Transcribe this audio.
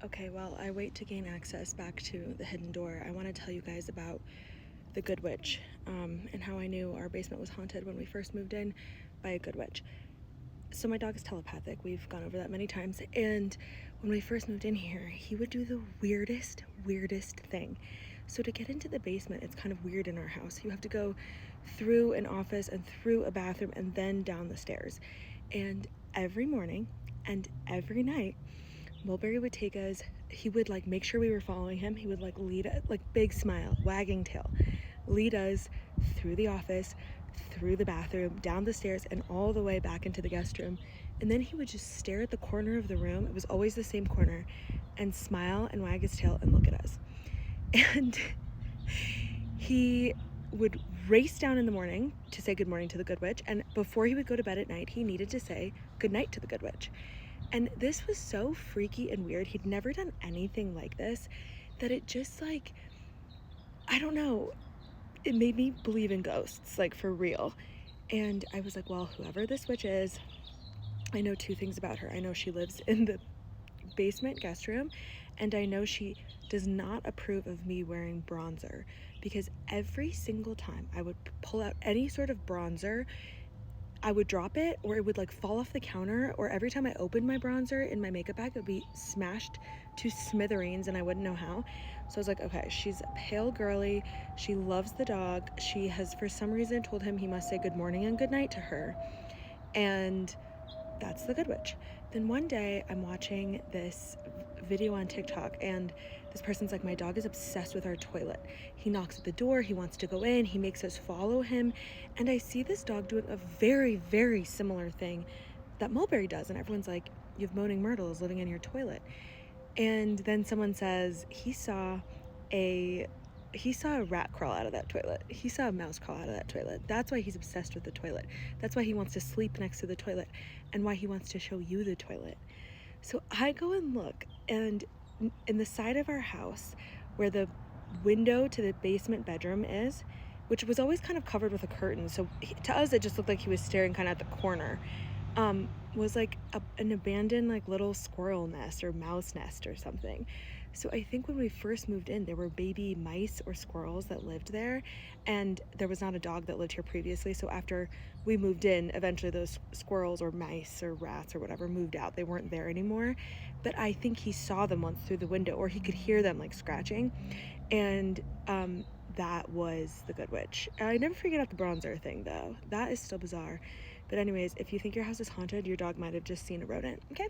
Okay, while I wait to gain access back to the hidden door, I want to tell you guys about the Good Witch, and how I knew our basement was haunted when we first moved in by a Good Witch. So my dog is telepathic. We've gone over that many times. And when we first moved in here, he would do the weirdest thing. So to get into the basement, it's kind of weird in our house. You have to go through an office and through a bathroom and then down the stairs. And every morning and every night, Mulberry would take us. He would like make sure we were following him. He would like lead us, like big smile, wagging tail, lead us through the office, through the bathroom, down the stairs, and all the way back into the guest room. And then he would just stare at the corner of the room. It was always the same corner, and smile and wag his tail and look at us. And he would race down in the morning to say good morning to the Good Witch, and before he would go to bed at night, he needed to say good night to the Good Witch. And this was so freaky and weird. He'd never done anything like this, that it just like, I don't know, it made me believe in ghosts, like for real. And I was like, well, whoever this witch is, I know two things about her. I know she lives in the basement guest room, and I know she does not approve of me wearing bronzer, because every single time I would pull out any sort of bronzer, I would drop it, or it would like fall off the counter, or every time I opened my bronzer in my makeup bag, it would be smashed to smithereens and I wouldn't know how. So I was like, okay, she's a pale girly. She loves the dog. She has, for some reason, told him he must say good morning and good night to her. And that's the Good Witch. Then one day I'm watching this video on TikTok, and this person's like, my dog is obsessed with our toilet. He knocks at the door, he wants to go in, he makes us follow him. And I see this dog doing a very similar thing that Mulberry does. And everyone's like, you have moaning myrtles living in your toilet. And then someone says a he saw a rat crawl out of that toilet. He saw a mouse crawl out of that toilet. That's why he's obsessed with the toilet. That's why he wants to sleep next to the toilet, and why he wants to show you the toilet. So I go and look, and in the side of our house, where the window to the basement bedroom is, which was always kind of covered with a curtain, so to us it just looked like he was staring kind of at the corner, was like an abandoned like little squirrel nest or mouse nest or something. So I think when we first moved in, there were baby mice or squirrels that lived there, and there was not a dog that lived here previously. So after we moved in, eventually those squirrels or mice or rats or whatever moved out. They weren't there anymore. But I think he saw them once through the window, or he could hear them like scratching, and that was the Good Witch. I never figured out the bronzer thing though. That is still bizarre. But anyways, if you think your house is haunted, your dog might have just seen a rodent. Okay?